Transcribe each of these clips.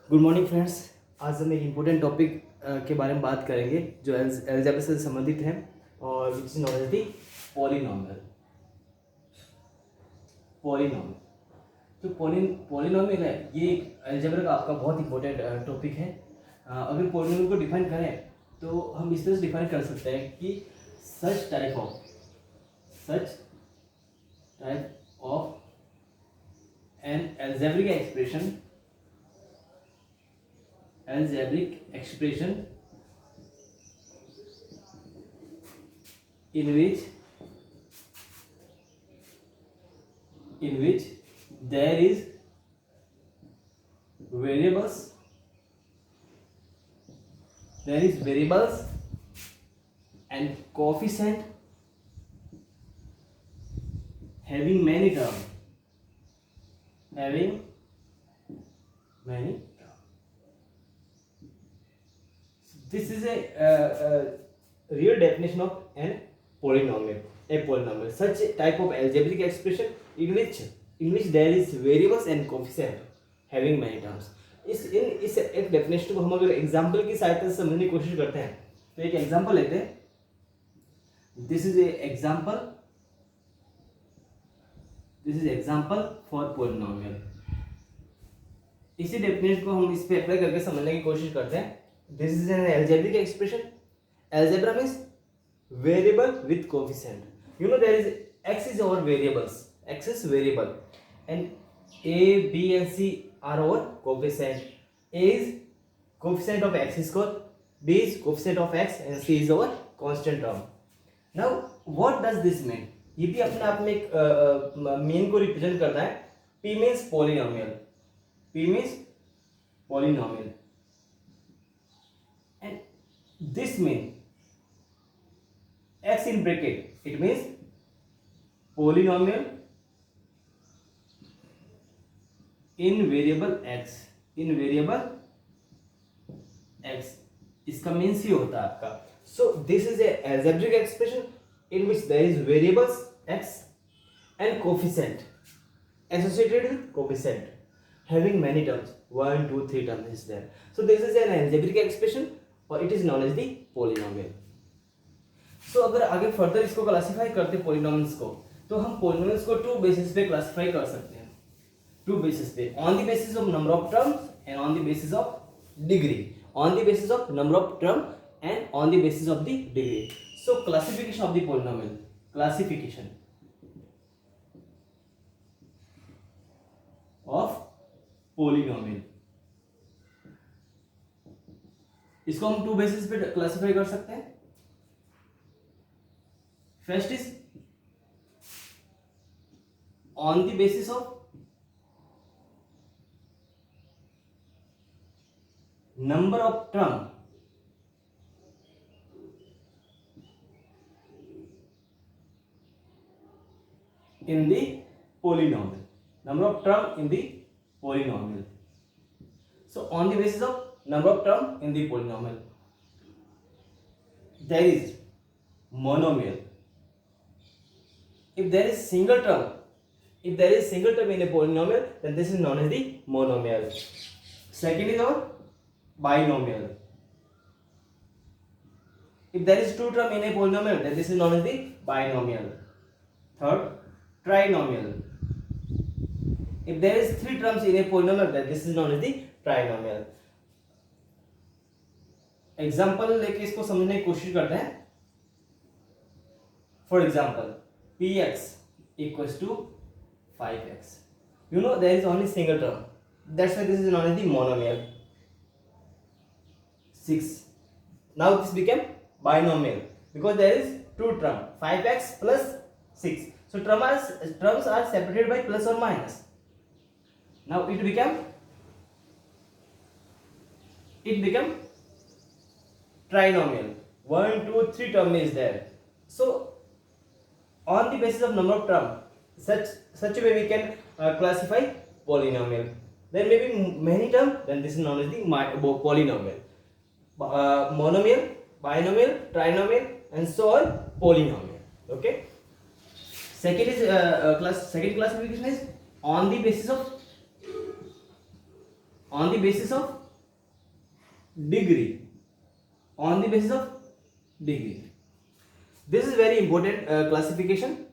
Good morning friends. आज हम एक इम्पोर्टेंट टॉपिक के बारे में बात करेंगे जो अलजेब्रा से संबंधित है और which is known as the polynomial. Polynomial तो पॉलिनॉमियल है, ये अलजेब्रा का आपका बहुत इंपॉर्टेंट टॉपिक है। अगर पॉलिनॉमियल को डिफाइन करें तो हम इस तरह से डिफाइन कर सकते हैं कि such type of an algebraic expression in which there is variables and coefficient having many terms. This is a real definition of an polynomial. A polynomial, such a type of algebraic expression in which there is variables and coefficient having many terms. इस एक definition को हम अगर example की सहायता से समझने की कोशिश करते हैं तो एक एग्जांपल लेते हैं. This is example for polynomial. इसी डेफिनेशन को हम इस पे अप्लाई करके समझने की कोशिश करते हैं. This is an algebraic expression. Algebra means variable with coefficient. You know there is x is our variables. X is variable, and a, b, and c are our coefficient. A is coefficient of x square, b is coefficient of x, and c is our constant term. Now, what does this mean? ये भी अपने आप में एक mean को represent करता है. P means polynomial. P means polynomial. This means x in bracket, it means polynomial in variable x. इसका मीन्स ये होता है आपका. So this is a algebraic expression in which there is variables x and coefficient associated with coefficient having many terms. 1, 2, 3 terms is there. So this is an algebraic expression और it is known as the polynomial. So अगर आगे further इसको classify करते polynomials को तो हम polynomials को to basis पे क्लासिफाई कर सकते हैं. टू बेसिस पे, on the basis of number of terms and on the basis of degree. On the basis of number of term and on the basis of the degree. So classification of the polynomial. Classification of polynomial, इसको हम to basis पे classify कर सकते हैं. First is on the basis of number of term in the polynomial. Number of term in the polynomial. So on the basis of number of term in the polynomial, there is monomial. If there is single term in a polynomial, then this is known as the monomial. Second is our binomial. If there is two term in a polynomial, then this is known as the binomial. Third, trinomial. If there is three terms in a polynomial, then this is known as the trinomial. Example लेके इसको समझने की कोशिश करते हैं. For example px equals to 5x. You know there is only single term. That's why this is known as the monomial. 6. Now this became binomial because there is two term 5x plus 6. So terms are separated by plus or minus. Now it became trinomial. 1, 2, 3 term is there. So on the basis of number of term, such a way we can classify polynomial. There may be many term, then this is known as the polynomial. Monomial, binomial, trinomial, and so on polynomial. Okay. Second classification is on the basis of on the basis of degree, on the basis of degree. This is very important classification.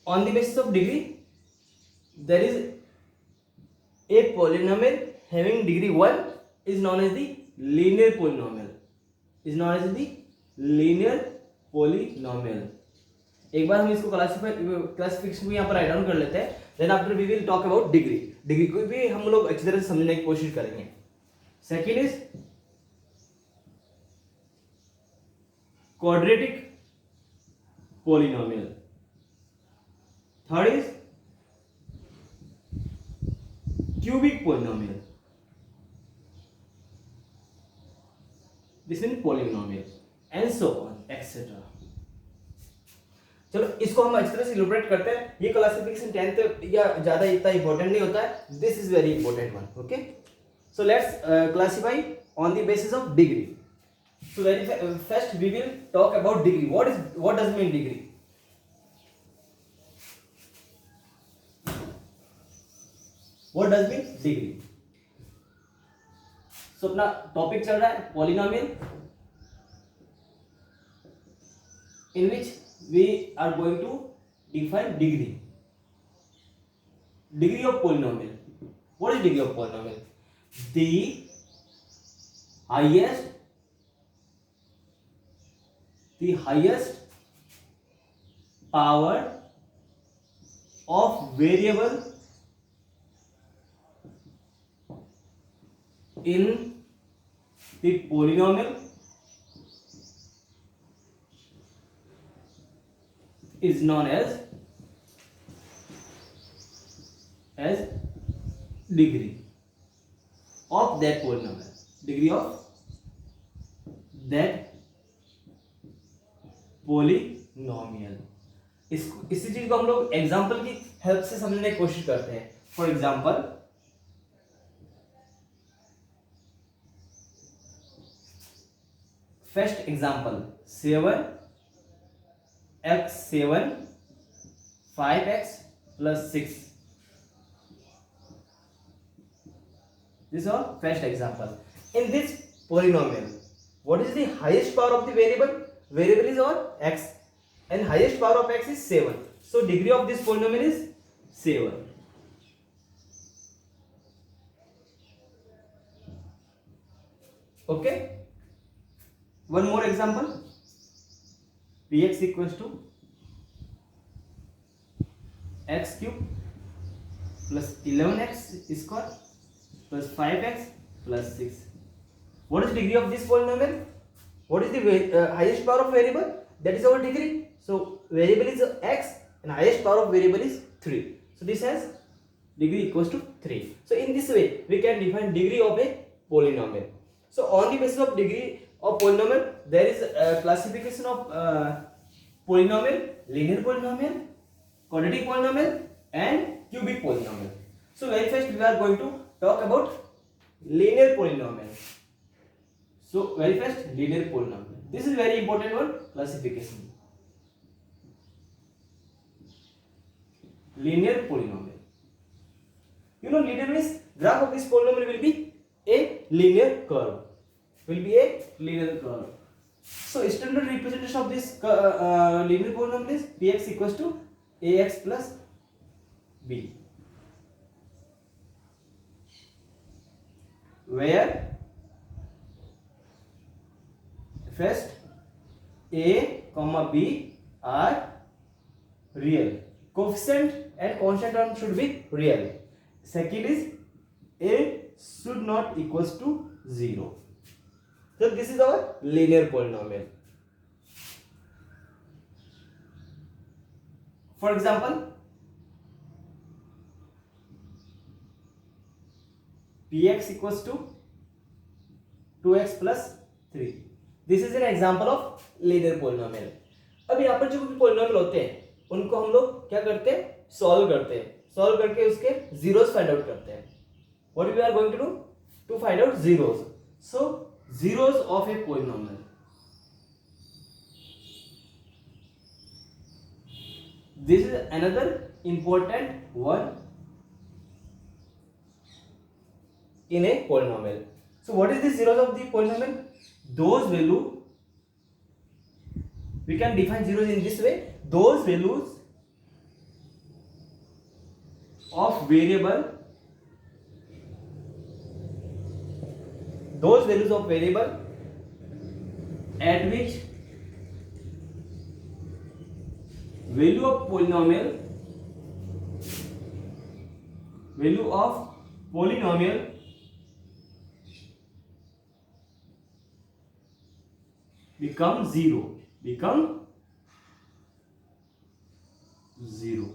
On the basis of degree, there is a polynomial having degree 1 is known as the linear polynomial, is known as the linear polynomial. एक बार हम इसको classification को यहाँ पर write down कर लेते हैं, then after we will talk about degree. Degree को भी हम लोग अच्छी तरह से समझने की कोशिश करेंगे. Second is quadratic polynomial. Third is cubic polynomial. This means polynomial and so on etc. चलो इसको हम अच्छी तरह से इलुस्ट्रेट करते हैं. ये क्लासिफिकेशन 10th या ज्यादा इतना इंपॉर्टेंट नहीं होता है. This is very important one. Okay, so let's classify on the basis of degree. So very first we will talk about degree. What does mean degree? What does mean degree? So अपना topic चल रहा है polynomial, in which we are going to define degree. Degree of polynomial. What is degree of polynomial? The highest power of variable in the polynomial is known as degree of that polynomial. Degree of that polynomial. इसी चीज को हम लोग example की help से समझने की कोशिश करते हैं. For example, first example 7x7 5x plus 6. This is our first example. In this polynomial, what is the highest power of the variable? Variable is our x and highest power of x is 7. So degree of this polynomial is 7. Okay. One more example. Px equals to x cube plus 11x square plus 5x plus 6. What is degree of this polynomial? What is the highest power of variable? That is our degree. So variable is x and highest power of variable is 3. So this has degree equals to 3. So in this way we can define degree of a polynomial. So on the basis of degree of polynomial, there is a classification of polynomial, linear polynomial, quadratic polynomial and cubic polynomial. So very first we are going to talk about linear polynomial. So very first linear polynomial. This is very important one, classification. Linear polynomial. You know linear means graph of this polynomial will be a linear curve. Will be a linear curve. So standard representation of this linear polynomial is px equals to ax plus b, where first a comma b are real. Coefficient and constant term should be real. Second is a should not equals to 0. So this is our linear polynomial. For example, px equals to 2x plus 3. This is an example of linear polynomial. अब यहाँ पर जो भी polynomial होते हैं उनको हम लोग क्या करते हैं, सॉल्व करते हैं. सॉल्व करके उसके जीरोस फाइंड आउट करते हैं. What we are going to do? To find out zeros. So zeros of a polynomial. This is another important one. in a polynomial. So what is the zeros of the polynomial? Those value, we can define zeros in this way: those values of variable, those values of variable at which value of polynomial, value of polynomial become zero, become zero.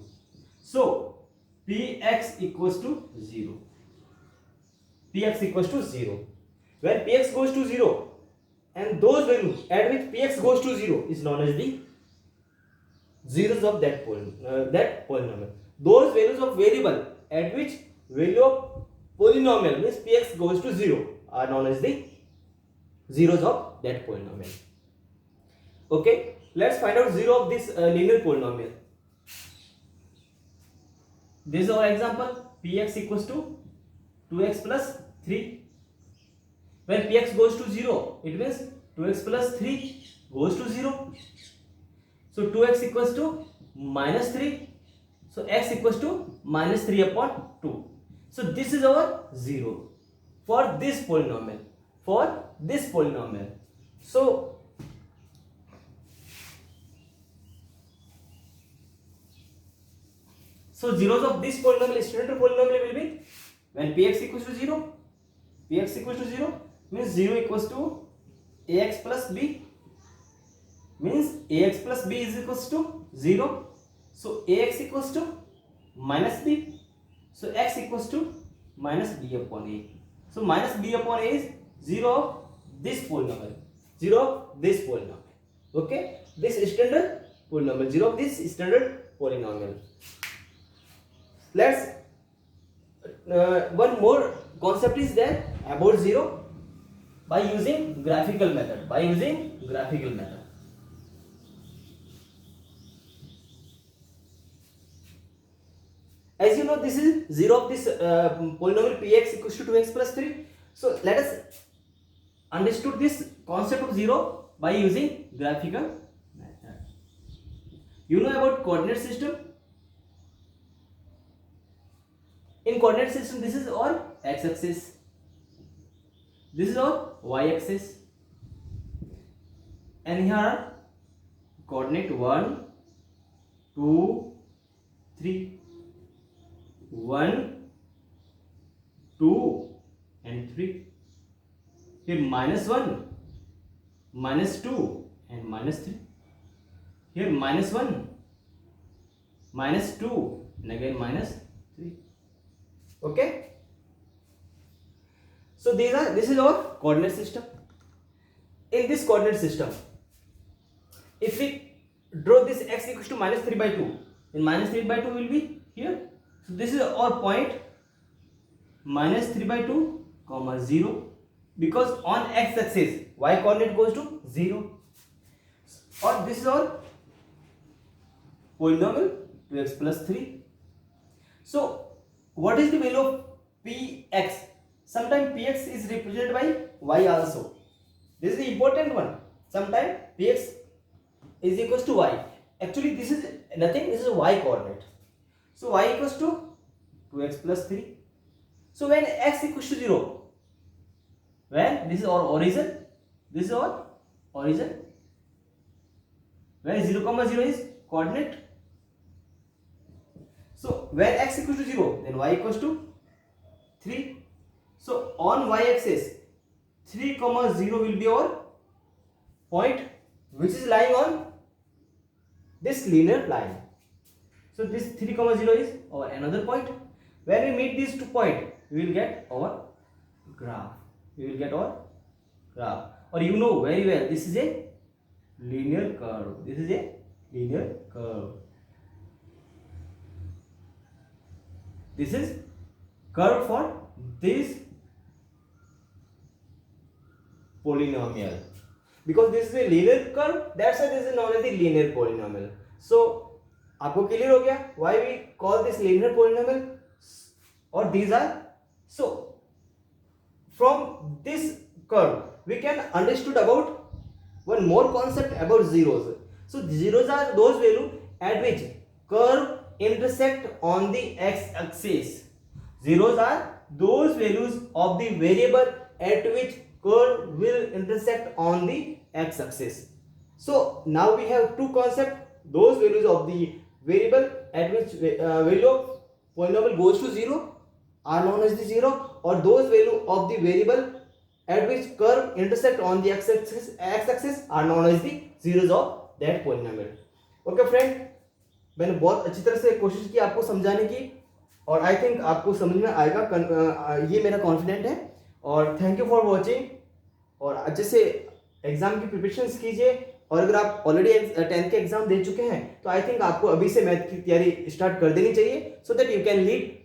So px equals to 0, px equals to 0. When px goes to 0 and those values at which px goes to 0 is known as the zeros of that polynomial. Those values of variable at which value of polynomial means px goes to 0 are known as the zeros of that polynomial. Okay, let's find out zero of this linear polynomial. This is our example: px equals to 2x plus 3. When px goes to 0, it means 2x plus 3 goes to 0. So 2x equals to minus 3. So x equals to minus 3 upon 2. So this is our 0 for this polynomial. For this polynomial. So zeros of this polynomial, standard polynomial, will be when px equals to 0. Px equals to 0 means 0 equals to ax plus b, means ax plus b is equals to 0. So ax equals to minus b. So x equals to minus b upon a. So minus b upon a is 0 of this polynomial. 0 of this polynomial. Okay, this is standard polynomial. 0 of this standard polynomial. Let's one more concept is there about 0 by using graphical method. By using graphical method. As you know, this is 0 of this polynomial px equals to 2x plus 3. So let us understood this concept of 0 by using graphical method. You know about coordinate system. In coordinate system, this is our x-axis, this is our y-axis, and here are coordinate 1, 2, 3, 1, 2, and 3. Here minus 1, minus 2, and minus 3. Here minus 1, minus 2, and again minus 3. Okay, so this is our coordinate system. In this coordinate system, if we draw this x equals to minus 3 by 2, then minus 3 by 2 will be here. So this is our point minus 3 by 2 comma 0, because on x-axis y coordinate goes to 0. Or this is our polynomial 2x plus 3. So what is the value of px? Sometimes px is represented by y also. This is the important one. Sometimes px is equals to y. Actually this is nothing, this is a y coordinate. So y equals to 2x plus 3. So when x equals to 0, when this is our origin, this is our origin, when 0 comma 0 is coordinate. So when x equals to 0, then y equals to 3. So on y-axis 3 comma 0 will be our point which is lying on this linear line. So this 3 comma 0 is our another point. When we meet these 2 points, we will get our graph. We will get our graph. Or you know very well, this is a linear curve. This is a linear curve. This is curve for this polynomial. Because this is a linear curve, that's why this is known as the linear polynomial. So आपको clear हो गया why we call this linear polynomial? Or these are, so from this curve we can understood about one more concept about zeros. So zeros are those value at which curve intersect on the x-axis. Zeros are those values of the variable at which curve will intersect on the x-axis. So now we have two concepts. Those values of the variable at which value of polynomial goes to 0 are known as the zero, or those value of the variable at which curve intersect on the x-axis are known as the zeros of that polynomial. Okay friend, मैंने बहुत अच्छी तरह से कोशिश की आपको समझाने की, और आई थिंक आपको समझ में आएगा, ये मेरा कॉन्फिडेंट है. और थैंक यू फॉर वॉचिंग. और अच्छे से एग्जाम की प्रिपरेशन कीजिए. और अगर आप ऑलरेडी 10th के एग्जाम दे चुके हैं तो आई थिंक आपको अभी से मैथ की तैयारी स्टार्ट कर देनी चाहिए, so that you can lead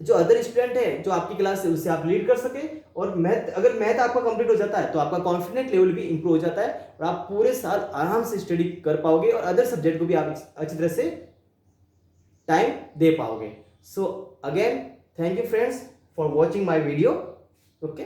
जो अदर स्टूडेंट है जो आपकी क्लास है उससे आप लीड कर सके. और मैथ, अगर मैथ आपका कंप्लीट हो जाता है तो आपका कॉन्फिडेंट लेवल भी इंप्रूव हो जाता है और आप पूरे साल आराम से स्टडी कर पाओगे और अदर सब्जेक्ट को भी आप अच्छी तरह से टाइम दे पाओगे. So again thank you friends for watching my video. Okay.